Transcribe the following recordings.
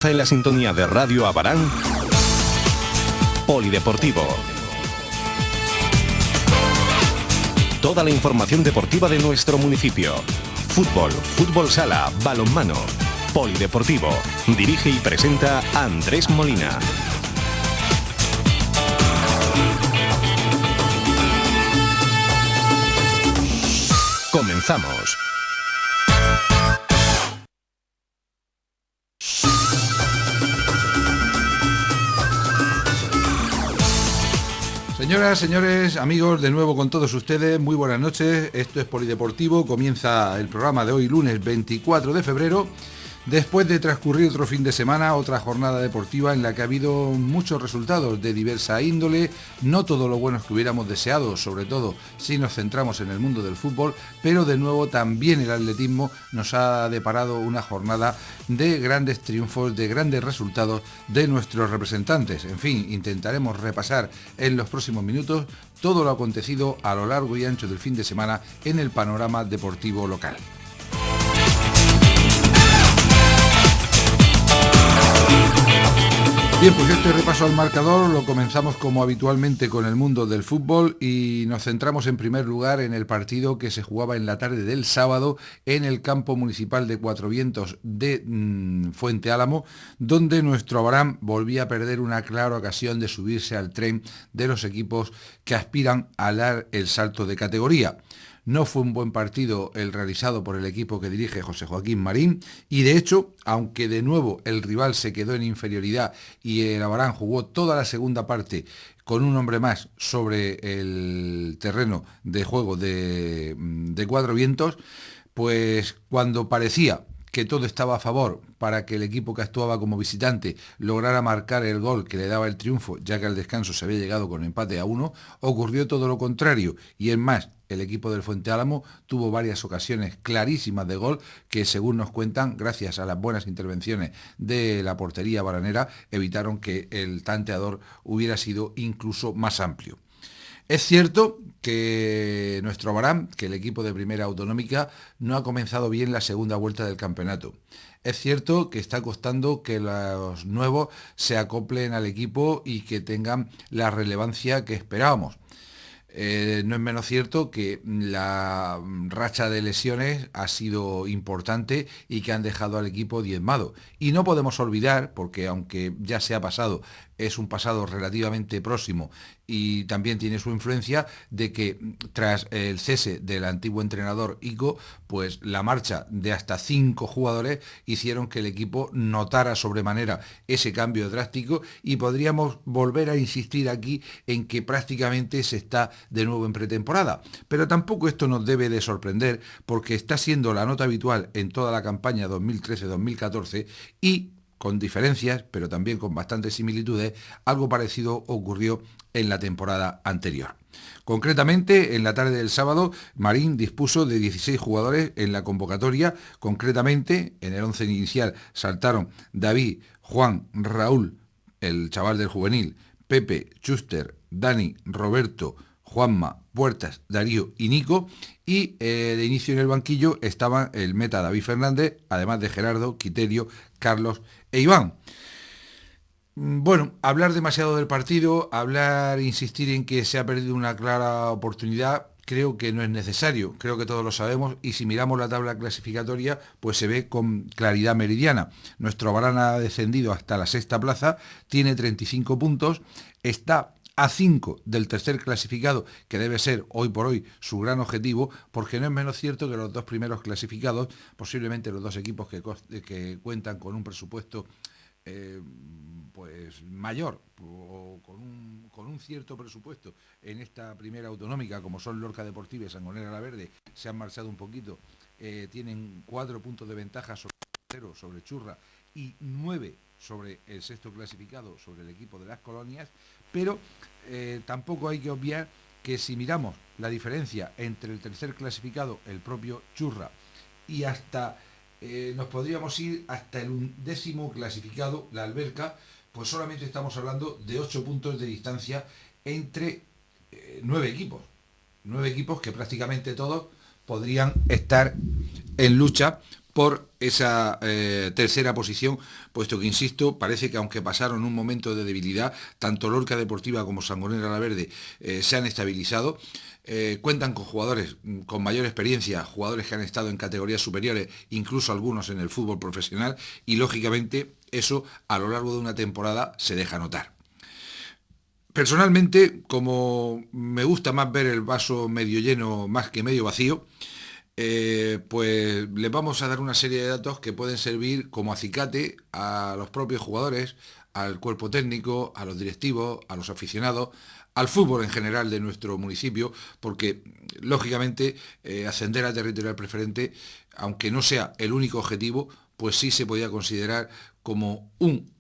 En la sintonía de Radio Abarán, Polideportivo. Toda la información deportiva de nuestro municipio. Fútbol, fútbol sala, balonmano. Polideportivo. Dirige y presenta Andrés Molina. Comenzamos. Señoras, señores, amigos, de nuevo con todos ustedes, muy buenas noches. Esto es Polideportivo, comienza el programa de hoy, lunes 24 de febrero. Después de transcurrir otro fin de semana, otra jornada deportiva en la que ha habido muchos resultados de diversa índole, no todo lo buenos que hubiéramos deseado, sobre todo si nos centramos en el mundo del fútbol, pero de nuevo también el atletismo nos ha deparado una jornada de grandes triunfos, de grandes resultados de nuestros representantes. En fin, intentaremos repasar en los próximos minutos todo lo acontecido a lo largo y ancho del fin de semana en el panorama deportivo local. Bien, pues este repaso al marcador lo comenzamos como habitualmente con el mundo del fútbol y nos centramos en primer lugar en el partido que se jugaba en la tarde del sábado en el campo municipal de Cuatro Vientos de Fuente Álamo, donde nuestro Abarán volvía a perder una clara ocasión de subirse al tren de los equipos que aspiran a dar el salto de categoría. No fue un buen partido el realizado por el equipo que dirige José Joaquín Marín y de hecho, aunque de nuevo el rival se quedó en inferioridad y el Abarán jugó toda la segunda parte con un hombre más sobre el terreno de juego de Cuatro Vientos, pues cuando parecía que todo estaba a favor para que el equipo que actuaba como visitante lograra marcar el gol que le daba el triunfo, ya que al descanso se había llegado con empate a 1, ocurrió todo lo contrario y en más, el equipo del Fuente Álamo tuvo varias ocasiones clarísimas de gol que, según nos cuentan, gracias a las buenas intervenciones de la portería baranera, evitaron que el tanteador hubiera sido incluso más amplio. Es cierto que nuestro Abarán, que el equipo de Primera Autonómica, no ha comenzado bien la segunda vuelta del campeonato. Es cierto que está costando que los nuevos se acoplen al equipo y que tengan la relevancia que esperábamos. No es menos cierto que la racha de lesiones ha sido importante y que han dejado al equipo diezmado. Y no podemos olvidar, porque aunque ya se ha pasado, es un pasado relativamente próximo y también tiene su influencia, de que tras el cese del antiguo entrenador Ico, pues la marcha de hasta 5 jugadores hicieron que el equipo notara sobremanera ese cambio drástico y podríamos volver a insistir aquí en que prácticamente se está de nuevo en pretemporada. Pero tampoco esto nos debe de sorprender porque está siendo la nota habitual en toda la campaña 2013-2014 y con diferencias, pero también con bastantes similitudes, algo parecido ocurrió en la temporada anterior. Concretamente, en la tarde del sábado, Marín dispuso de 16 jugadores en la convocatoria. Concretamente, en el 11 inicial saltaron David, Juan, Raúl, el chaval del juvenil, Pepe, Schuster, Dani, Roberto, Juanma, Puertas, Darío y Nico, y de inicio en el banquillo estaban el meta David Fernández, además de Gerardo, Quiterio, Carlos e Iván. Bueno, hablar demasiado del partido, insistir en que se ha perdido una clara oportunidad, creo que no es necesario, creo que todos lo sabemos y si miramos la tabla clasificatoria pues se ve con claridad meridiana. Nuestro Abarán ha descendido hasta la sexta plaza, tiene 35 puntos, está a 5 del tercer clasificado, que debe ser hoy por hoy su gran objetivo, porque no es menos cierto que los dos primeros clasificados, posiblemente los dos equipos que cuentan con un presupuesto pues mayor o con un cierto presupuesto en esta primera autonómica, como son Lorca Deportiva y Sangonera La Verde, se han marchado un poquito, tienen 4 puntos de ventaja sobre tercero, sobre Churra, y 9 sobre el sexto clasificado, sobre el equipo de Las Colonias, pero tampoco hay que obviar que si miramos la diferencia entre el tercer clasificado, el propio Churra, y hasta nos podríamos ir hasta el 11º clasificado, la Alberca, pues solamente estamos hablando de 8 puntos de distancia entre 9 equipos. 9 equipos que prácticamente todos podrían estar en lucha por esa tercera posición, puesto que, insisto, parece que aunque pasaron un momento de debilidad, tanto Lorca Deportiva como Sangonera La Verde se han estabilizado. Cuentan con jugadores con mayor experiencia, jugadores que han estado en categorías superiores, incluso algunos en el fútbol profesional, y lógicamente eso a lo largo de una temporada se deja notar. Personalmente, como me gusta más ver el vaso medio lleno más que medio vacío, pues les vamos a dar una serie de datos que pueden servir como acicate a los propios jugadores, al cuerpo técnico, a los directivos, a los aficionados, al fútbol en general de nuestro municipio, porque lógicamente ascender a territorial preferente, aunque no sea el único objetivo, pues sí se podía considerar como un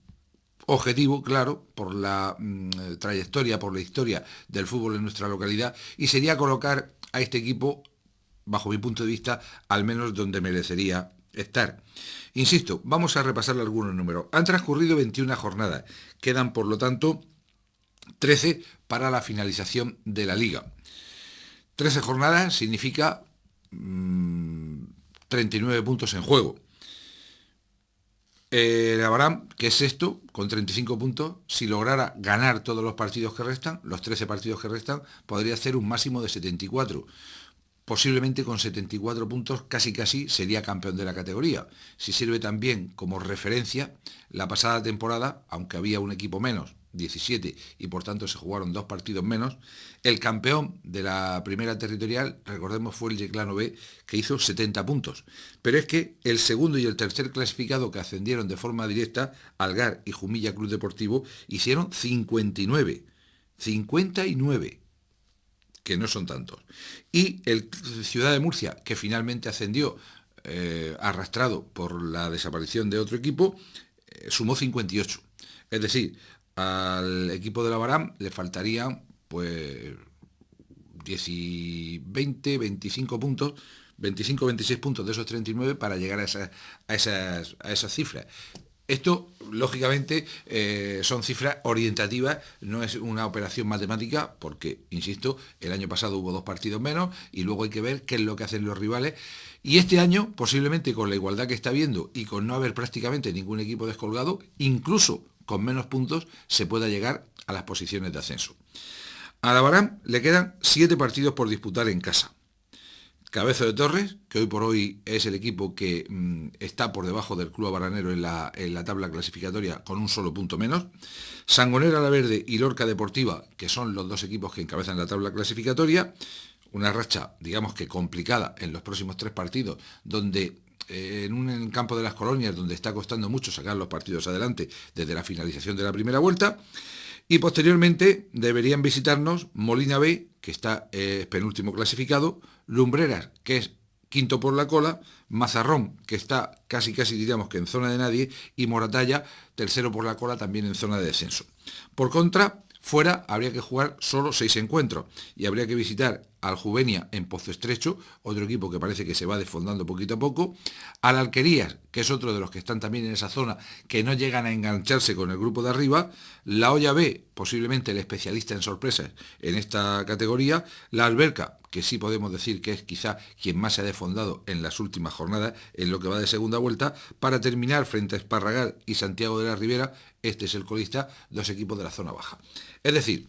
objetivo, claro, por la trayectoria, por la historia del fútbol en nuestra localidad, y sería colocar a este equipo, bajo mi punto de vista, al menos donde merecería estar. Insisto, vamos a repasar algunos números. Han transcurrido 21 jornadas, quedan por lo tanto 13 para la finalización de la liga. 13 jornadas significa 39 puntos en juego. El Abarán, que es sexto, con 35 puntos, si lograra ganar todos los partidos que restan, los 13 partidos que restan, podría hacer un máximo de 74. Posiblemente con 74 puntos casi sería campeón de la categoría. Si sirve también como referencia, la pasada temporada, aunque había un equipo menos, 17, y por tanto se jugaron 2 partidos menos, el campeón de la primera territorial, recordemos, fue el Yeclano B, que hizo 70 puntos. Pero es que el segundo y el tercer clasificado que ascendieron de forma directa, Algar y Jumilla Club Deportivo, hicieron 59. 59, que no son tantos. Y el Ciudad de Murcia, que finalmente ascendió, arrastrado por la desaparición de otro equipo, sumó 58. Es decir, al equipo de la Barán le faltarían pues 20, 25 puntos, 25, 26 puntos de esos 39 para llegar a esas cifras. Esto, lógicamente, son cifras orientativas, no es una operación matemática, porque, insisto, el año pasado hubo 2 partidos menos y luego hay que ver qué es lo que hacen los rivales. Y este año, posiblemente con la igualdad que está habiendo y con no haber prácticamente ningún equipo descolgado, incluso con menos puntos, se pueda llegar a las posiciones de ascenso. A la Barán le quedan 7 partidos por disputar en casa. Cabezo de Torres, que hoy por hoy es el equipo que está por debajo del club baranero en la tabla clasificatoria con un solo punto menos. Sangonera La Verde y Lorca Deportiva, que son los 2 equipos que encabezan la tabla clasificatoria. Una racha, digamos que complicada en los próximos 3 partidos, donde en un campo de las Colonias, donde está costando mucho sacar los partidos adelante desde la finalización de la primera vuelta. Y posteriormente deberían visitarnos Molina B, que está penúltimo clasificado, Lumbreras, que es quinto por la cola, Mazarrón, que está casi diríamos que en zona de nadie, y Moratalla, tercero por la cola, también en zona de descenso. Por contra, fuera habría que jugar solo 6 encuentros y habría que visitar al Juvenia en Pozo Estrecho, otro equipo que parece que se va desfondando poquito a poco, al Alquerías, que es otro de los que están también en esa zona, que no llegan a engancharse con el grupo de arriba, la Olla B, posiblemente el especialista en sorpresas en esta categoría, la Alberca, que sí podemos decir que es quizá quien más se ha desfondado en las últimas jornadas, en lo que va de segunda vuelta, para terminar frente a Esparragal y Santiago de la Ribera, este es el colista, 2 equipos de la zona baja. Es decir,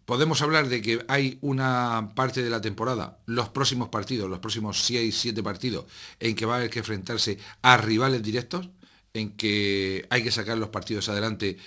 podemos hablar de que hay una parte de la temporada, los próximos partidos, los próximos 6, 7 partidos, en que va a haber que enfrentarse a rivales directos, en que hay que sacar los partidos adelante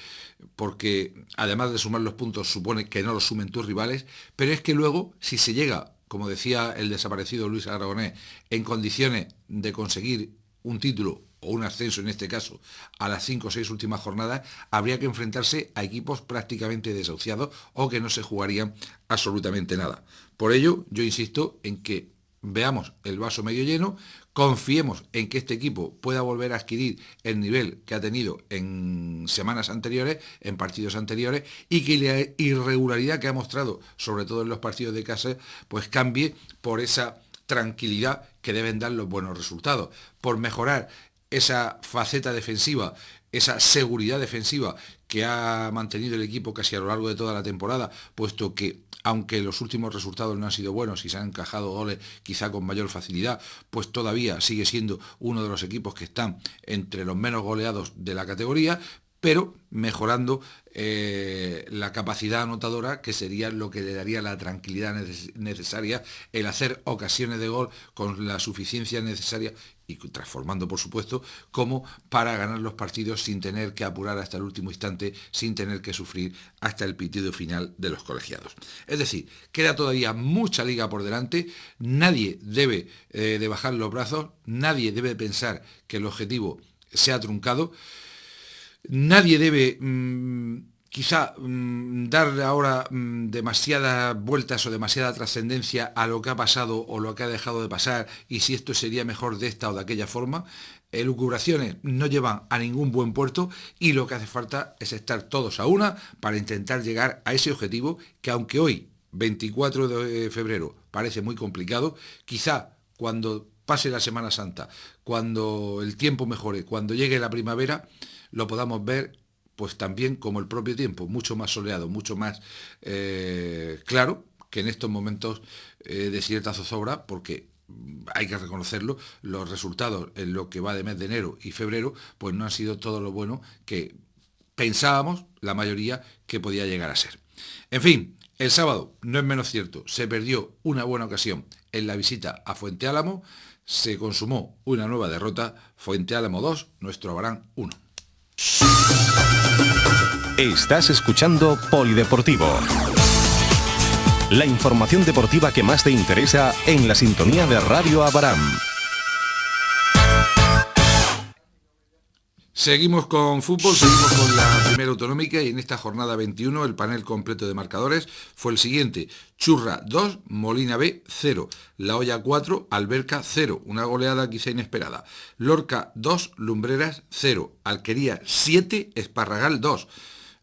porque además de sumar los puntos supone que no los sumen tus rivales, pero es que luego si se llega, como decía el desaparecido Luis Aragonés, en condiciones de conseguir un título o un ascenso en este caso a las 5 o 6 últimas jornadas, habría que enfrentarse a equipos prácticamente desahuciados o que no se jugarían absolutamente nada. Por ello, yo insisto en que veamos el vaso medio lleno, confiemos en que este equipo pueda volver a adquirir el nivel que ha tenido en semanas anteriores, en partidos anteriores, y que la irregularidad que ha mostrado, sobre todo en los partidos de casa, pues cambie por esa tranquilidad que deben dar los buenos resultados, por mejorar esa faceta defensiva, esa seguridad defensiva que ha mantenido el equipo casi a lo largo de toda la temporada, puesto que aunque los últimos resultados no han sido buenos y se han encajado goles quizá con mayor facilidad, pues todavía sigue siendo uno de los equipos que están entre los menos goleados de la categoría, pero mejorando la capacidad anotadora, que sería lo que le daría la tranquilidad necesaria, el hacer ocasiones de gol con la suficiencia necesaria y transformando, por supuesto, como para ganar los partidos sin tener que apurar hasta el último instante, sin tener que sufrir hasta el pitido final de los colegiados. Es decir, queda todavía mucha liga por delante, nadie debe de bajar los brazos, nadie debe pensar que el objetivo se ha truncado. Nadie debe dar ahora demasiadas vueltas o demasiada trascendencia a lo que ha pasado o lo que ha dejado de pasar y si esto sería mejor de esta o de aquella forma. Elucubraciones no llevan a ningún buen puerto y lo que hace falta es estar todos a una para intentar llegar a ese objetivo que, aunque hoy, 24 de febrero, parece muy complicado, quizá cuando pase la Semana Santa, cuando el tiempo mejore, cuando llegue la primavera, lo podamos ver pues también como el propio tiempo, mucho más soleado, mucho más claro que en estos momentos de cierta zozobra, porque hay que reconocerlo, los resultados en lo que va de mes de enero y febrero pues no han sido todo lo bueno que pensábamos la mayoría que podía llegar a ser. En fin, el sábado, no es menos cierto, se perdió una buena ocasión en la visita a Fuente Álamo, se consumó una nueva derrota, Fuente Álamo 2, nuestro Abarán 1. Estás escuchando Polideportivo. La información deportiva que más te interesa en la sintonía de Radio Abarán. Seguimos con fútbol, seguimos con la primera autonómica y en esta jornada 21 el panel completo de marcadores fue el siguiente: Churra 2, Molina B 0, La Hoya 4, Alberca 0, una goleada quizá inesperada, Lorca 2, Lumbreras 0, Alquería 7, Esparragal 2.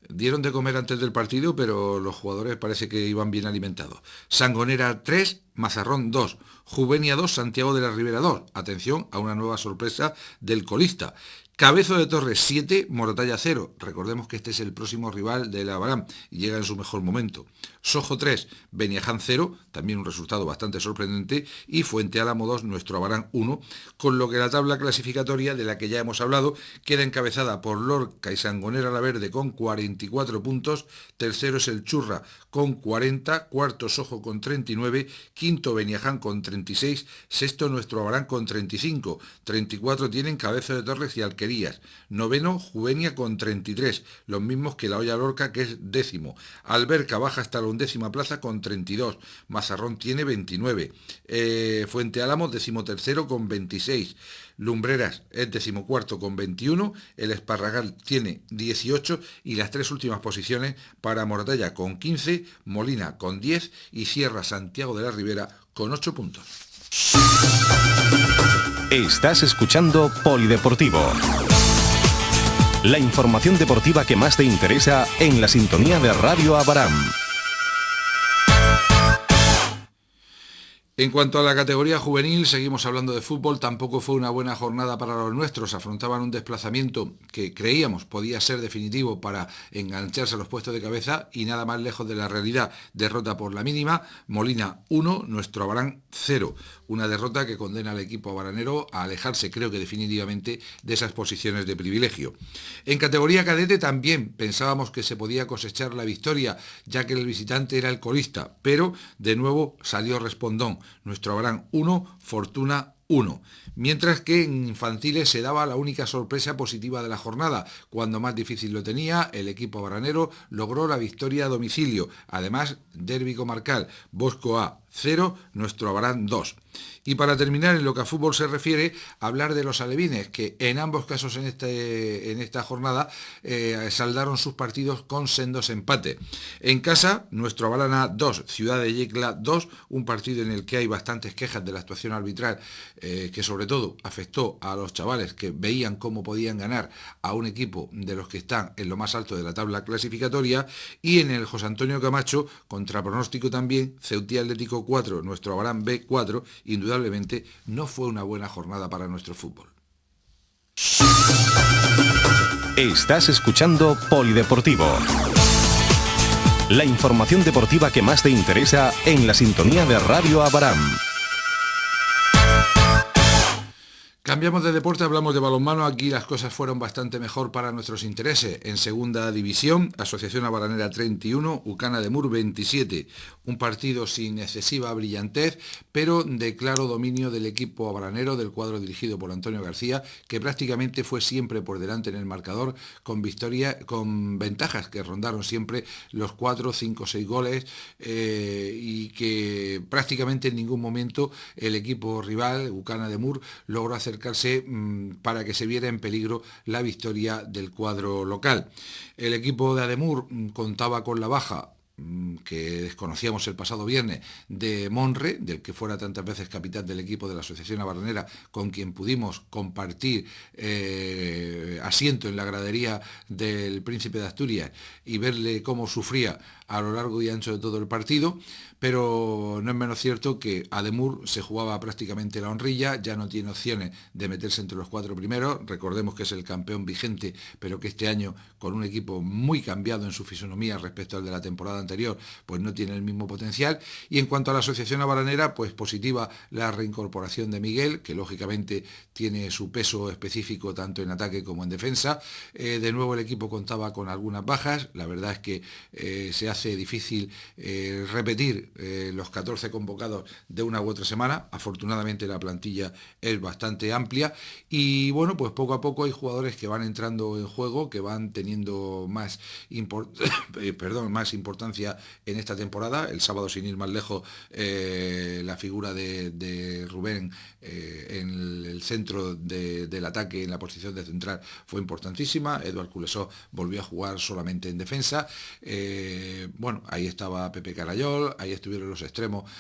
Dieron de comer antes del partido, pero los jugadores parece que iban bien alimentados. Sangonera 3, Mazarrón 2, Juvenia 2, Santiago de la Ribera 2. Atención a una nueva sorpresa del colista. Cabezo de Torres 7, Moratalla 0. Recordemos que este es el próximo rival del Abarán y llega en su mejor momento. Sojo 3, Beniaján 0, también un resultado bastante sorprendente. Y Fuente Álamo 2, nuestro Abarán 1, con lo que la tabla clasificatoria de la que ya hemos hablado queda encabezada por Lorca y Sangonera la Verde con 44 puntos. Tercero es el Churra con 40, cuarto Sojo con 39, quinto Beniaján con 36, sexto nuestro Abarán con 35, 34 tienen Cabezo de Torres y Alquería. Noveno, Juvenia con 33, los mismos que La Hoya Lorca, que es décimo. Alberca baja hasta la 11ª plaza con 32, Mazarrón tiene 29, Fuente Álamo 13º con 26, Lumbreras es 14º con 21, el Esparragal tiene 18 y las tres últimas posiciones para Moratalla con 15, Molina con 10 y cierra Santiago de la Ribera con 8 puntos. Estás escuchando Polideportivo. La información deportiva que más te interesa en la sintonía de Radio Abarán. En cuanto a la categoría juvenil, seguimos hablando de fútbol, tampoco fue una buena jornada para los nuestros, afrontaban un desplazamiento que creíamos podía ser definitivo para engancharse a los puestos de cabeza y nada más lejos de la realidad, derrota por la mínima, Molina 1, nuestro Abarán 0, una derrota que condena al equipo abaranero a alejarse, creo que definitivamente, de esas posiciones de privilegio. En categoría cadete también pensábamos que se podía cosechar la victoria, ya que el visitante era el colista, pero de nuevo salió respondón. Nuestro Abarán 1, Fortuna 1. Mientras que en infantiles se daba la única sorpresa positiva de la jornada. Cuando más difícil lo tenía, el equipo abaranero logró la victoria a domicilio. Además, derbi comarcal, Bosco A 0, nuestro Abarán 2. Y para terminar, en lo que a fútbol se refiere, hablar de los alevines, que en ambos casos en esta jornada saldaron sus partidos con sendos empates. En casa, nuestro Abarana 2, Ciudad de Yecla 2, un partido en el que hay bastantes quejas de la actuación arbitral, que sobre todo afectó a los chavales que veían cómo podían ganar a un equipo de los que están en lo más alto de la tabla clasificatoria. Y en el José Antonio Camacho, contra pronóstico también, Ceutí Atlético 4, nuestro Abarán B 4, indudablemente no fue una buena jornada para nuestro fútbol. Estás escuchando Polideportivo. La información deportiva que más te interesa en la sintonía de Radio Abaram. Cambiamos de deporte, hablamos de balonmano. Aquí las cosas fueron bastante mejor para nuestros intereses. En segunda división, Asociación Abaranera 31, Ucana de Mur 27. Un partido sin excesiva brillantez, pero de claro dominio del equipo abaranero, del cuadro dirigido por Antonio García, que prácticamente fue siempre por delante en el marcador, con ventajas que rondaron siempre los 4, 5, 6 goles, y que prácticamente en ningún momento el equipo rival, Ucana de Mur, logró acercarse para que se viera en peligro la victoria del cuadro local. El equipo de Ademur contaba con la baja que desconocíamos el pasado viernes de Monre, del que fuera tantas veces capitán del equipo de la Asociación Abaranera, con quien pudimos compartir asiento en la gradería del Príncipe de Asturias y verle cómo sufría a lo largo y ancho de todo el partido, pero no es menos cierto que Ademur se jugaba prácticamente la honrilla, ya no tiene opciones de meterse entre los 4 primeros. Recordemos que es el campeón vigente, pero que este año, con un equipo muy cambiado en su fisonomía respecto al de la temporada anterior, pues no tiene el mismo potencial. Y en cuanto a la Asociación Abaranera, pues positiva la reincorporación de Miguel, que lógicamente tiene su peso específico tanto en ataque como en defensa. De nuevo el equipo contaba con algunas bajas. La verdad es que se hace difícil repetir los 14 convocados de una u otra semana. Afortunadamente la plantilla es bastante amplia y bueno, pues poco a poco hay jugadores que van entrando en juego, que van teniendo más importancia en esta temporada. El sábado, sin ir más lejos, la figura de Rubén en el centro del ataque, en la posición de central, fue importantísima. Eduard Culesó volvió a jugar solamente en defensa. Bueno, ahí estaba Pepe Carayol, ahí estuvieron los extremos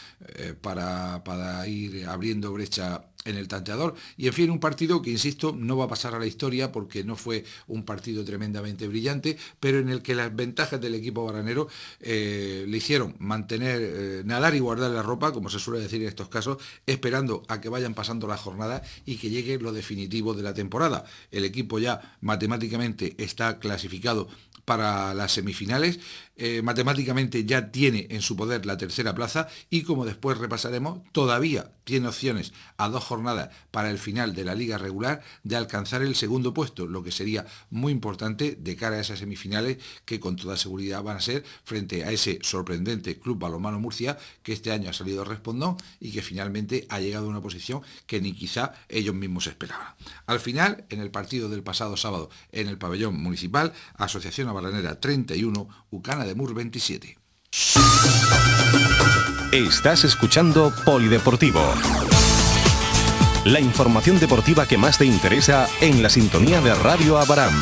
para ir abriendo brecha en el tanteador. Y en fin, un partido que, insisto, no va a pasar a la historia porque no fue un partido tremendamente brillante, pero en el que las ventajas del equipo baranero le hicieron mantener, nadar y guardar la ropa, como se suele decir en estos casos, esperando a que vayan pasando las jornadas y que llegue lo definitivo de la temporada. El equipo ya matemáticamente está clasificado para las semifinales, matemáticamente ya tiene en su poder la tercera plaza y, como después repasaremos, todavía tiene opciones a 2 jornadas para el final de la liga regular de alcanzar el segundo puesto, lo que sería muy importante de cara a esas semifinales que con toda seguridad van a ser frente a ese sorprendente Club Balonmano Murcia, que este año ha salido a respondón y que finalmente ha llegado a una posición que ni quizá ellos mismos esperaban. Al final, en el partido del pasado sábado en el pabellón municipal, Asociación Abaranera 31, Ucana de Mur 27. Estás escuchando Polideportivo. La información deportiva que más te interesa en la sintonía de Radio Abaram.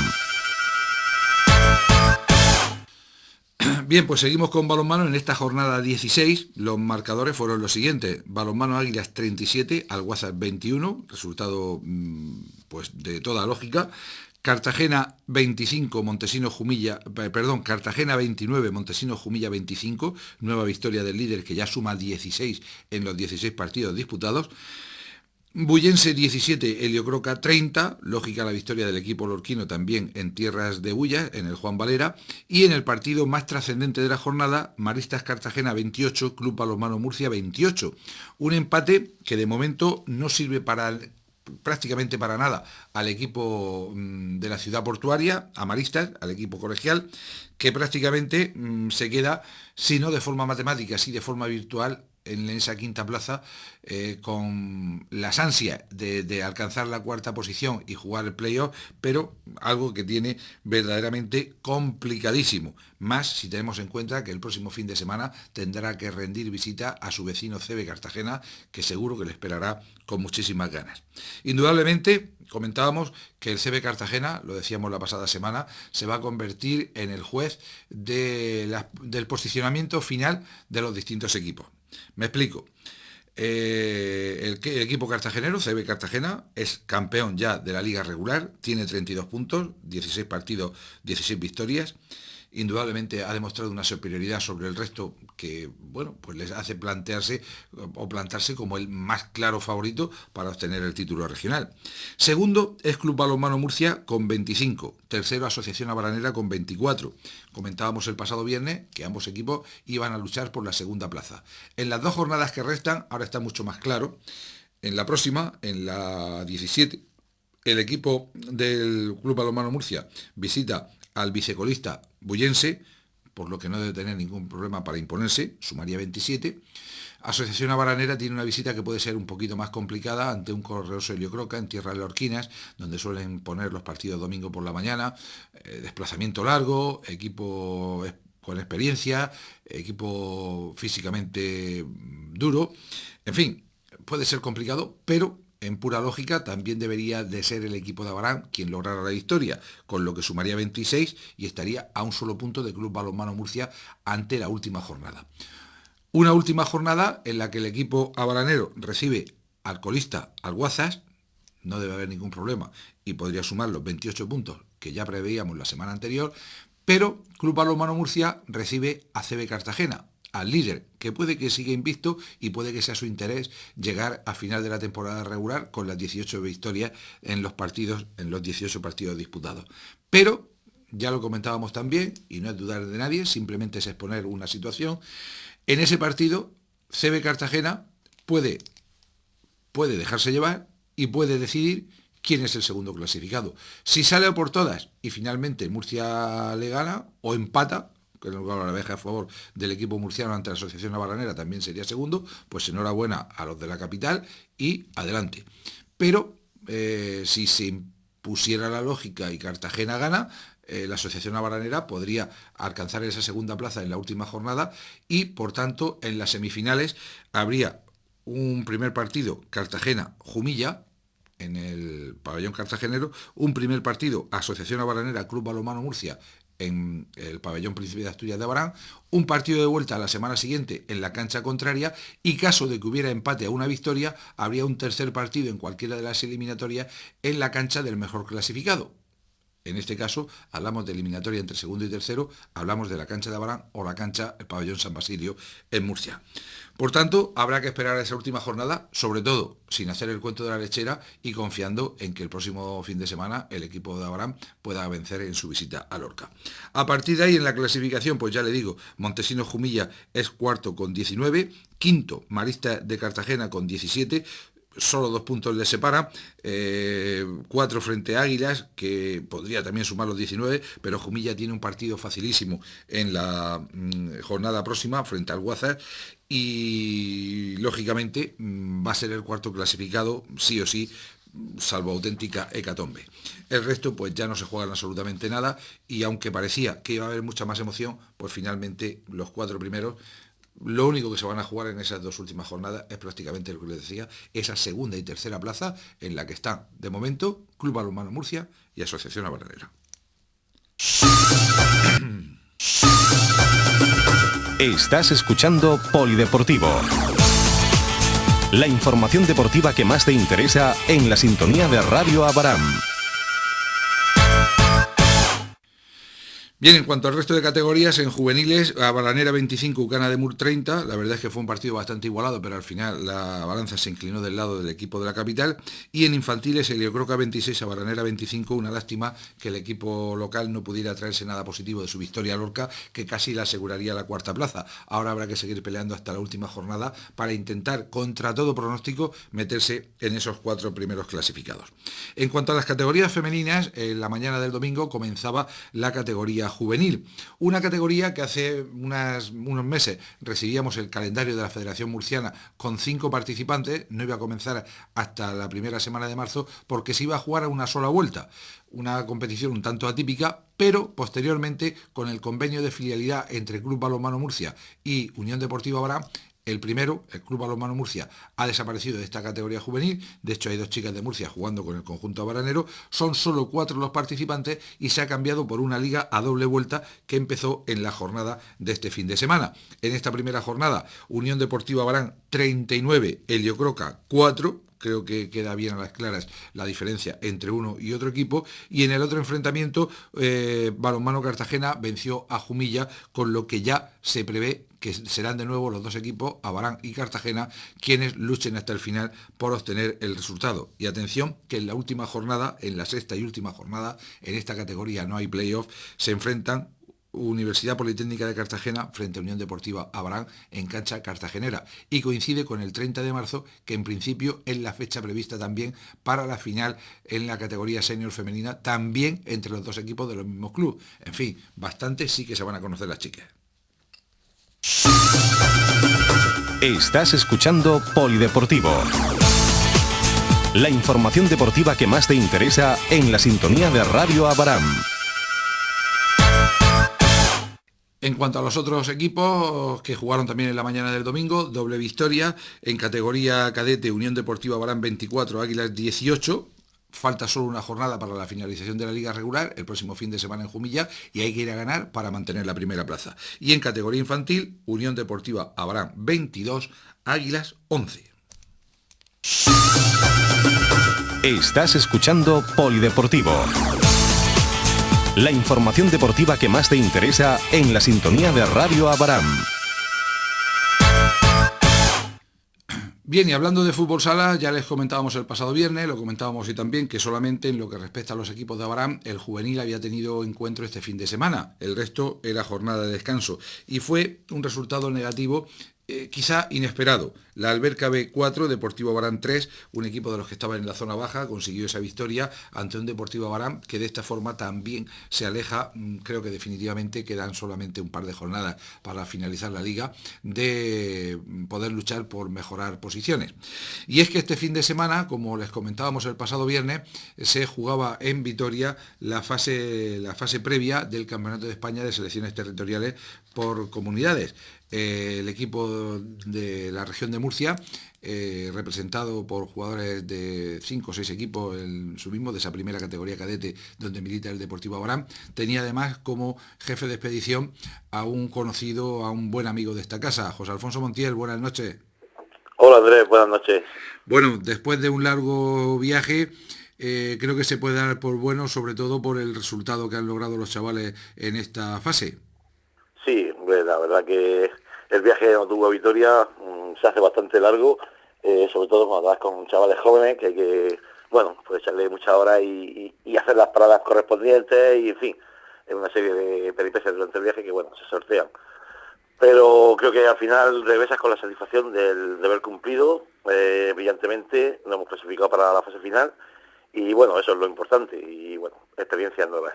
Bien, pues seguimos con balonmano en esta jornada 16. Los marcadores fueron los siguientes: Balonmano Águilas 37, Alguazas 21, resultado pues de toda lógica. Cartagena 25, Cartagena 29, Montesinos Jumilla 25, nueva victoria del líder que ya suma 16 en los 16 partidos disputados. Bullense 17, Heliocroca 30, lógica la victoria del equipo lorquino también en tierras de Bulla, en el Juan Valera, y en el partido más trascendente de la jornada, Maristas Cartagena 28, Club Balonmano Murcia 28. Un empate que de momento no sirve prácticamente para nada al equipo de la ciudad portuaria, a Maristas, al equipo colegial, que prácticamente se queda, si no de forma matemática, sí de forma virtual, en esa quinta plaza, con las ansias de alcanzar la cuarta posición y jugar el playoff, pero algo que tiene verdaderamente complicadísimo, más si tenemos en cuenta que el próximo fin de semana tendrá que rendir visita a su vecino CB Cartagena, que seguro que le esperará con muchísimas ganas. Indudablemente, comentábamos que el CB Cartagena, lo decíamos la pasada semana, se va a convertir en el juez del posicionamiento final de los distintos equipos. Me explico. El equipo cartagenero, CB Cartagena, es campeón ya de la liga regular, tiene 32 puntos, 16 partidos, 16 victorias, indudablemente ha demostrado una superioridad sobre el resto que, bueno, pues les hace plantarse como el más claro favorito para obtener el título regional. Segundo es Club Balonmano Murcia con 25. Tercero, Asociación Abaranera con 24. Comentábamos el pasado viernes que ambos equipos iban a luchar por la segunda plaza. En las 2 jornadas que restan, ahora está mucho más claro. En la próxima, en la 17, el equipo del Club Balonmano Murcia visita al vicecolista Bullense, por lo que no debe tener ningún problema para imponerse, sumaría 27. Asociación Abaranera tiene una visita que puede ser un poquito más complicada ante un correoso Helio Croca en tierras lorquinas, donde suelen poner los partidos domingo por la mañana, desplazamiento largo, equipo con experiencia, equipo físicamente duro, en fin, puede ser complicado, pero en pura lógica también debería de ser el equipo de Abarán quien lograra la victoria, con lo que sumaría 26 y estaría a un solo punto de Club Balonmano Murcia ante la última jornada. Una última jornada en la que el equipo abaranero recibe al colista Alguazas, no debe haber ningún problema y podría sumar los 28 puntos que ya preveíamos la semana anterior, pero Club Balonmano Murcia recibe a CB Cartagena, al líder, que puede que siga invicto y puede que sea su interés llegar a final de la temporada regular con las 18 victorias en los 18 partidos disputados. Pero, ya lo comentábamos también, y no es dudar de nadie, simplemente es exponer una situación, en ese partido CB Cartagena puede dejarse llevar y puede decidir quién es el segundo clasificado. Si sale por todas y finalmente Murcia le gana o empata, que en lugar de la abeja a favor del equipo murciano ante la Asociación Abaranera también sería segundo, pues enhorabuena a los de la capital y adelante. Pero si se impusiera la lógica y Cartagena gana, la Asociación Abaranera podría alcanzar esa segunda plaza en la última jornada y, por tanto, en las semifinales habría un primer partido Cartagena-Jumilla, en el pabellón cartagenero, un primer partido Asociación Abaranera Club Balonmano Murcia en el pabellón Príncipe de Asturias de Abarán, un partido de vuelta a la semana siguiente en la cancha contraria y caso de que hubiera empate a una victoria, habría un tercer partido en cualquiera de las eliminatorias en la cancha del mejor clasificado. En este caso, hablamos de eliminatoria entre segundo y tercero, hablamos de la cancha de Abarán o la cancha, el pabellón San Basilio en Murcia. Por tanto, habrá que esperar a esa última jornada, sobre todo sin hacer el cuento de la lechera y confiando en que el próximo fin de semana el equipo de Abarán pueda vencer en su visita a Lorca. A partir de ahí, en la clasificación, pues ya le digo, Montesinos Jumilla es cuarto con 19, quinto Marista de Cartagena con 17, solo 2 puntos le separan, 4 frente a Águilas, que podría también sumar los 19, pero Jumilla tiene un partido facilísimo en la jornada próxima frente al Guazas y lógicamente va a ser el cuarto clasificado, sí o sí, salvo auténtica hecatombe. El resto pues ya no se juegan absolutamente nada y aunque parecía que iba a haber mucha más emoción, pues finalmente los 4 primeros, lo único que se van a jugar en esas 2 últimas jornadas es prácticamente lo que les decía, esa segunda y tercera plaza en la que están, de momento, Club Balonmano Murcia y Asociación Abaranera. Estás escuchando Polideportivo. La información deportiva que más te interesa en la sintonía de Radio Abarán. Bien, en cuanto al resto de categorías, en juveniles, Abaranera 25, Ucana de Mur 30, la verdad es que fue un partido bastante igualado, pero al final la balanza se inclinó del lado del equipo de la capital, y en infantiles, Helio Croca 26, Abaranera 25, una lástima que el equipo local no pudiera traerse nada positivo de su victoria a Lorca, que casi le aseguraría la cuarta plaza. Ahora habrá que seguir peleando hasta la última jornada para intentar, contra todo pronóstico, meterse en esos 4 primeros clasificados. En cuanto a las categorías femeninas, en la mañana del domingo comenzaba la categoría juvenil, una categoría que hace unos meses recibíamos el calendario de la Federación Murciana con 5 participantes, no iba a comenzar hasta la primera semana de marzo porque se iba a jugar a una sola vuelta, una competición un tanto atípica, pero posteriormente con el convenio de filialidad entre Club Balonmano Murcia y Unión Deportiva Abarán, el primero, el Club Balonmano Murcia, ha desaparecido de esta categoría juvenil. De hecho, hay 2 chicas de Murcia jugando con el conjunto abaranero. Son solo 4 los participantes y se ha cambiado por una liga a doble vuelta que empezó en la jornada de este fin de semana. En esta primera jornada, Unión Deportiva Abarán 39, Helio Croca 4, creo que queda bien a las claras la diferencia entre uno y otro equipo. Y en el otro enfrentamiento, Balonmano Cartagena venció a Jumilla, con lo que ya se prevé que serán de nuevo los dos equipos, Abarán y Cartagena, quienes luchen hasta el final por obtener el resultado. Y atención, que en la última jornada, en la sexta y última jornada, en esta categoría no hay playoff, se enfrentan Universidad Politécnica de Cartagena frente a Unión Deportiva Abarán en cancha cartagenera, y coincide con el 30 de marzo, que en principio es la fecha prevista también para la final en la categoría senior femenina, también entre los dos equipos de los mismos clubes. En fin, bastante sí que se van a conocer las chicas. Estás escuchando Polideportivo. La información deportiva que más te interesa en la sintonía de Radio Abarán. En cuanto a los otros equipos que jugaron también en la mañana del domingo, doble victoria en categoría cadete: Unión Deportiva Abarán 24, Águilas 18. Falta solo una jornada para la finalización de la liga regular, el próximo fin de semana en Jumilla, y hay que ir a ganar para mantener la primera plaza. Y en categoría infantil, Unión Deportiva Abarán 22, Águilas 11. Estás escuchando Polideportivo. La información deportiva que más te interesa en la sintonía de Radio Abarán. Bien, y hablando de fútbol sala, ya les comentábamos el pasado viernes, lo comentábamos hoy también, que solamente en lo que respecta a los equipos de Abarán, el juvenil había tenido encuentro este fin de semana. El resto era jornada de descanso. Y fue un resultado negativo, quizá inesperado. La Alberca B4, Deportivo Abarán 3, un equipo de los que estaban en la zona baja, consiguió esa victoria ante un Deportivo Abarán que de esta forma también se aleja. Creo que definitivamente quedan solamente un par de jornadas para finalizar la liga, de poder luchar por mejorar posiciones. Y es que este fin de semana, como les comentábamos el pasado viernes, se jugaba en Vitoria la fase previa del Campeonato de España de Selecciones Territoriales por comunidades. El equipo de la región de Murcia, representado por jugadores de 5 o 6 equipos en su mismo, de esa primera categoría cadete donde milita el Deportivo Abarán, tenía además como jefe de expedición a un conocido, a un buen amigo de esta casa, José Alfonso Montiel. Buenas noches. Hola Andrés, buenas noches. Bueno, después de un largo viaje, creo que se puede dar por bueno, sobre todo por el resultado que han logrado los chavales en esta fase. Sí, la verdad que el viaje no tuvo a Vitoria, se hace bastante largo, sobre todo cuando vas con chavales jóvenes, que hay que, bueno, pues echarle muchas horas y hacer las paradas correspondientes, y en fin, es una serie de peripecias durante el viaje que, bueno, se sortean. Pero creo que al final regresas con la satisfacción del haber cumplido brillantemente. Nos hemos clasificado para la fase final y, bueno, eso es lo importante, y, bueno, experiencias nuevas.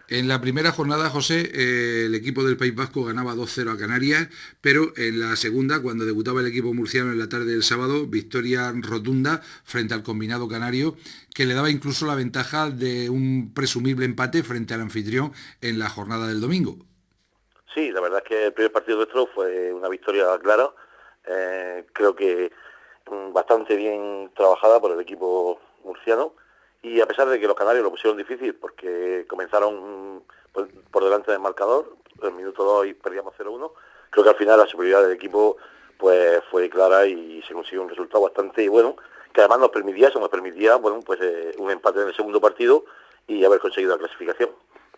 En la primera jornada, José, el equipo del País Vasco ganaba 2-0 a Canarias, pero en la segunda, cuando debutaba el equipo murciano en la tarde del sábado, victoria rotunda frente al combinado canario, que le daba incluso la ventaja de un presumible empate frente al anfitrión en la jornada del domingo. Sí, la verdad es que el primer partido nuestro fue una victoria clara, creo que bastante bien trabajada por el equipo murciano. Y a pesar de que los canarios lo pusieron difícil, porque comenzaron por delante del marcador, en el minuto 2 y perdíamos 0-1, creo que al final la superioridad del equipo pues fue clara y se consiguió un resultado bastante bueno, que además nos permitía bueno, pues un empate en el segundo partido y haber conseguido la clasificación.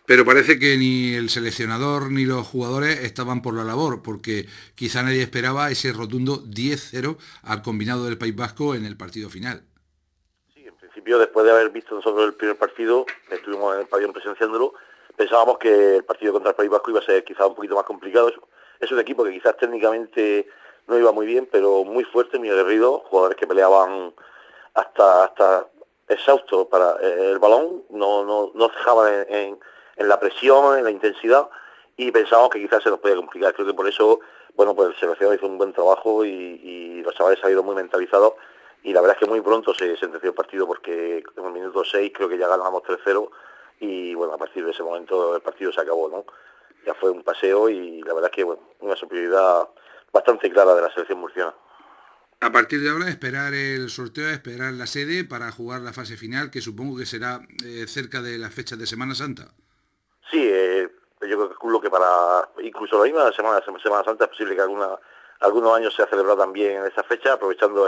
Pero parece que ni el seleccionador ni los jugadores estaban por la labor, porque quizá nadie esperaba ese rotundo 10-0 al combinado del País Vasco en el partido final. Después de haber visto nosotros el primer partido, estuvimos en el pabellón presenciándolo, pensábamos que el partido contra el País Vasco iba a ser quizás un poquito más complicado. Es un equipo que quizás técnicamente no iba muy bien, pero muy fuerte, muy aguerrido, jugadores que peleaban hasta exhaustos para el balón, no cejaban en la presión, en la intensidad, y pensábamos que quizás se nos podía complicar. Creo que por eso, bueno, pues el seleccionador hizo un buen trabajo y los chavales salieron muy mentalizados. Y la verdad es que muy pronto se sentenció el partido, porque en el minuto 6 creo que ya ganamos 3-0 y, bueno, a partir de ese momento el partido se acabó, ¿no? Ya fue un paseo y la verdad es que, bueno, una superioridad bastante clara de la selección murciana. A partir de ahora esperar el sorteo, esperar la sede para jugar la fase final, que supongo que será cerca de las fechas de Semana Santa. Sí, yo calculo que para incluso la misma Semana Santa es posible que algunos años se ha celebrado también en esa fecha, aprovechando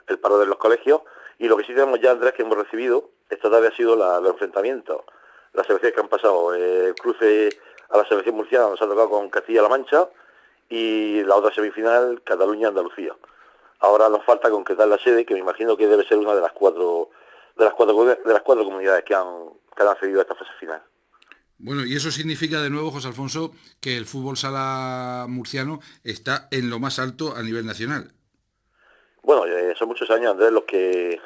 el paro de los colegios, y lo que sí tenemos ya, Andrés, que hemos recibido esta tarde ha sido los enfrentamientos, las selecciones que han pasado, el cruce a la selección murciana nos ha tocado con Castilla-La Mancha, y la otra semifinal, Cataluña-Andalucía. Ahora nos falta concretar la sede, que me imagino que debe ser una de las cuatro comunidades que han accedido a esta fase final. Bueno, y eso significa de nuevo, José Alfonso, que el fútbol sala murciano está en lo más alto a nivel nacional. Bueno, son muchos años, Andrés, los que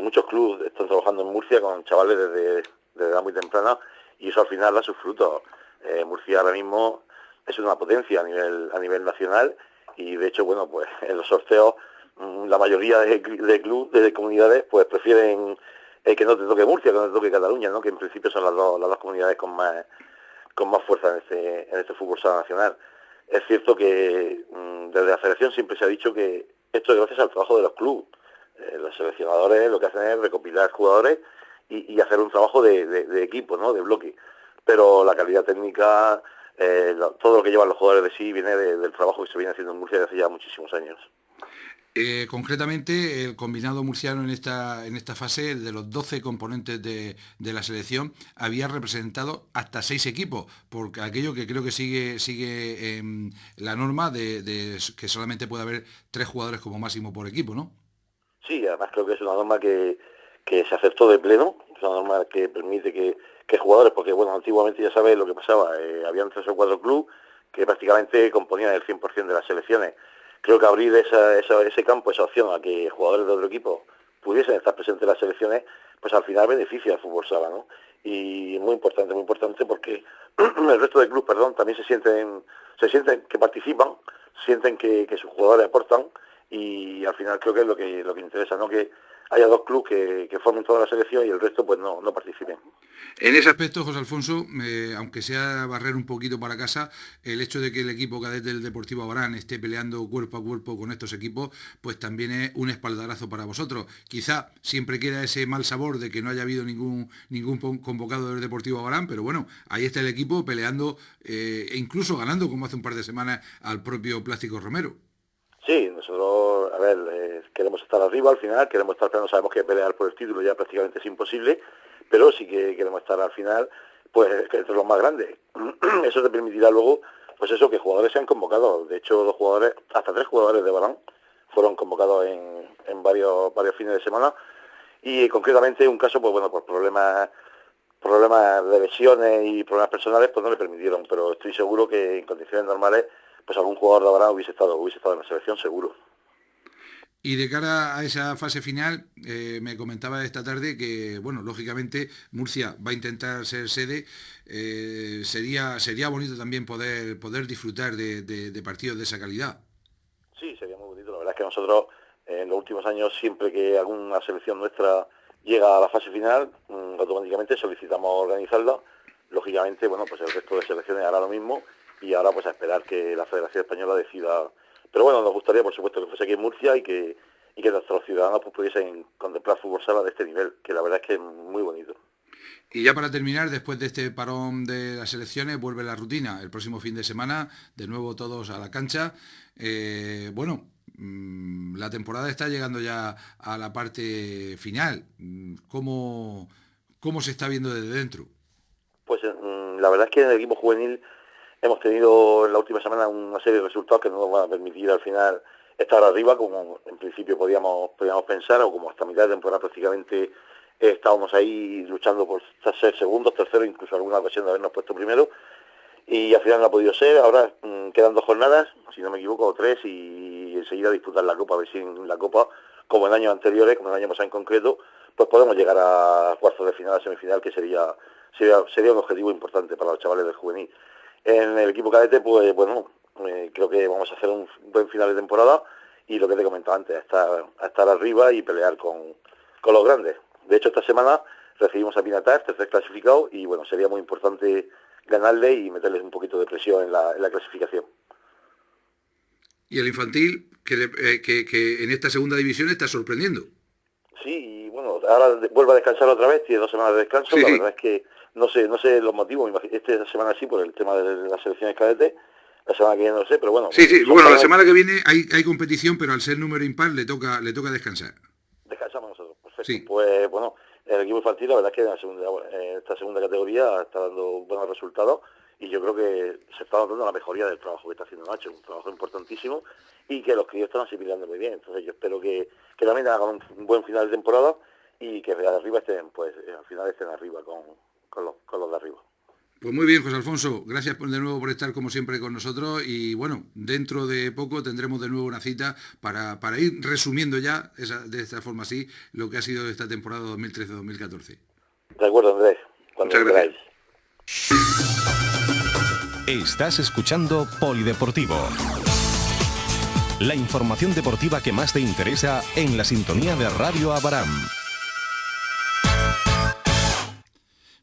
muchos clubes están trabajando en Murcia con chavales desde edad muy temprana, y eso al final da sus frutos. Murcia ahora mismo es una potencia a nivel nacional, y de hecho, bueno, pues en los sorteos la mayoría de clubes, de comunidades, pues prefieren que no te toque Murcia, que no te toque Cataluña, ¿no? Que en principio son las dos comunidades con más fuerza en este fútbol sala nacional. Es cierto que desde la federación siempre se ha dicho que esto es gracias al trabajo de los clubes. Los seleccionadores lo que hacen es recopilar jugadores y hacer un trabajo de equipo, ¿no? De bloque. Pero la calidad técnica, todo lo que llevan los jugadores de sí viene del trabajo que se viene haciendo en Murcia desde hace ya muchísimos años. Concretamente, el combinado murciano en esta fase, de los 12 componentes de la selección, había representado hasta 6 equipos, porque aquello que creo que sigue la norma de que solamente puede haber 3 jugadores como máximo por equipo, ¿no? Sí, además creo que es una norma que se aceptó de pleno, es una norma que permite que jugadores, porque bueno, antiguamente ya sabes lo que pasaba, habían 3 o 4 clubes que prácticamente componían el 100% de las selecciones. Creo que abrir ese campo, esa opción a que jugadores de otro equipo pudiesen estar presentes en las selecciones, pues al final beneficia al fútbol sala, ¿no? Y muy importante porque el resto de clubes, también se sienten que participan, sienten que sus jugadores aportan, y al final creo que es lo que interesa, ¿no? Que haya 2 clubes que formen toda la selección y el resto pues no participen. En ese aspecto, José Alfonso, aunque sea barrer un poquito para casa, el hecho de que el equipo cadete del Deportivo Abarán esté peleando cuerpo a cuerpo con estos equipos, pues también es un espaldarazo para vosotros. Quizá siempre queda ese mal sabor de que no haya habido ningún convocado del Deportivo Abarán, pero bueno, ahí está el equipo peleando e incluso ganando, como hace un par de semanas, al propio Plástico Romero. Sí, nosotros, queremos estar arriba al final, queremos estar, pero no sabemos que pelear por el título ya prácticamente es imposible, pero sí que queremos estar al final, pues entre los más grandes. Eso te permitirá luego, pues eso, que jugadores sean convocados. De hecho, hasta 3 jugadores de Barán fueron convocados en varios fines de semana, y concretamente un caso, pues bueno, por problemas de lesiones y problemas personales, pues no le permitieron, pero estoy seguro que en condiciones normales pues algún jugador de Abarán hubiese estado en la selección seguro. Y de cara a esa fase final, me comentaba esta tarde que, bueno, lógicamente Murcia va a intentar ser sede. Sería bonito también poder disfrutar de partidos de esa calidad. Sí, sería muy bonito. La verdad es que nosotros en los últimos años, siempre que alguna selección nuestra llega a la fase final, automáticamente solicitamos organizarla. Lógicamente, bueno, pues el resto de selecciones hará lo mismo, y ahora pues a esperar que la Federación Española decida. Pero bueno, nos gustaría por supuesto que fuese aquí en Murcia y que nuestros ciudadanos pues pudiesen contemplar fútbol sala de este nivel, que la verdad es que es muy bonito. Y ya para terminar, después de este parón de las selecciones, vuelve la rutina. El próximo fin de semana, de nuevo todos a la cancha. La temporada está llegando ya a la parte final. ¿Cómo se está viendo desde dentro? Pues la verdad es que en el equipo juvenil hemos tenido en la última semana una serie de resultados que no nos van a permitir al final estar arriba, como en principio podíamos pensar, o como hasta mitad de temporada prácticamente estábamos ahí luchando por ser segundos, terceros, incluso alguna ocasión de habernos puesto primero, y al final no ha podido ser. Ahora quedan 2 jornadas, si no me equivoco, o 3, y enseguida disputar la Copa, a ver si en la Copa, como en años anteriores, como en el año pasado en concreto, pues podemos llegar a cuartos de final, a semifinal, que sería un objetivo importante para los chavales del juvenil. En el equipo cadete, pues bueno, creo que vamos a hacer un buen final de temporada, y lo que te comentaba antes, a estar arriba y pelear con los grandes. De hecho, esta semana recibimos a Pinatar, tercer clasificado, y bueno, sería muy importante ganarle y meterles un poquito de presión en la clasificación. Y el infantil, que en esta segunda división está sorprendiendo. Sí, y bueno, ahora vuelve a descansar otra vez, tiene 2 semanas de descanso. Sí. La verdad es que no sé los motivos. Esta semana sí, por el tema de las selecciones cadetes, La semana que viene no sé, pero bueno. Sí, bueno, la semana que viene hay competición, pero al ser número impar le toca descansar. Descansamos nosotros, perfecto. Sí. Pues bueno, el equipo infantil la verdad es que en esta segunda categoría está dando buenos resultados y yo creo que se está notando la mejoría del trabajo que está haciendo Nacho, un trabajo importantísimo y que los críos están asimilando muy bien. Entonces yo espero que también hagan un buen final de temporada y que de arriba estén, pues al final estén arriba con los de arriba. Pues muy bien, José Alfonso, gracias de nuevo por estar como siempre con nosotros y bueno, dentro de poco tendremos de nuevo una cita para ir resumiendo ya de esta forma así lo que ha sido esta temporada 2013-2014. De acuerdo, Andrés. Cuando Muchas gracias. Estás escuchando Polideportivo. La información deportiva que más te interesa en la sintonía de Radio Abaram.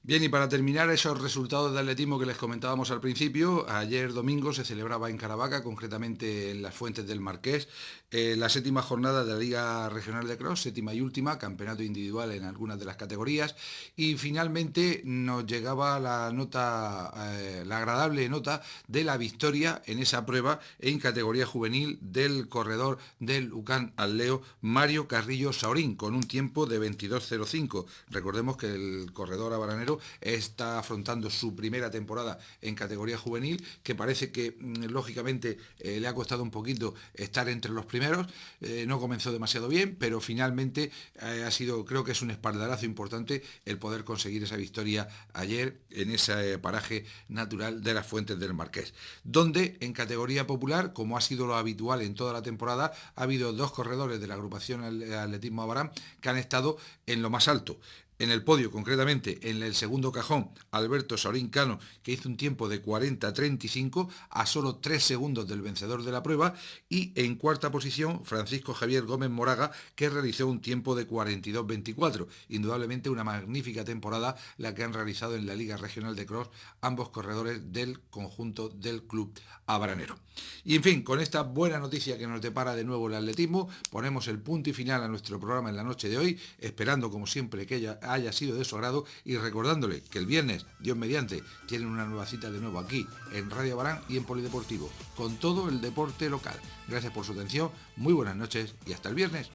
Bien, y para terminar esos resultados de atletismo que les comentábamos al principio, ayer domingo se celebraba en Caravaca, concretamente en las Fuentes del Marqués, la 7ª jornada de la Liga Regional de Cross, 7ª y última, campeonato individual en algunas de las categorías, y finalmente nos llegaba la agradable nota de la victoria en esa prueba en categoría juvenil del corredor del UCAN Aldeo, Mario Carrillo Saurín, con un tiempo de 22.05. Recordemos que el corredor abaranero está afrontando su primera temporada en categoría juvenil, que parece que lógicamente le ha costado un poquito estar entre los primeros, no comenzó demasiado bien, pero finalmente ha sido, creo que es un espaldarazo importante el poder conseguir esa victoria ayer en ese paraje natural de las Fuentes del Marqués, donde en categoría popular, como ha sido lo habitual en toda la temporada, ha habido 2 corredores de la agrupación Atletismo Abaram que han estado en lo más alto. En el podio, concretamente, en el segundo cajón, Alberto Saurín Cano, que hizo un tiempo de 40.35 a solo 3 segundos del vencedor de la prueba, y en cuarta posición, Francisco Javier Gómez Moraga, que realizó un tiempo de 42.24. Indudablemente una magnífica temporada la que han realizado en la Liga Regional de Cross ambos corredores del conjunto del Club Abaranero. Y en fin, con esta buena noticia que nos depara de nuevo el atletismo, ponemos el punto y final a nuestro programa en la noche de hoy, esperando como siempre que haya sido de su agrado y recordándole que el viernes, Dios mediante, tienen una nueva cita de nuevo aquí en Radio Abaram y en Polideportivo, con todo el deporte local. Gracias por su atención, muy buenas noches y hasta el viernes.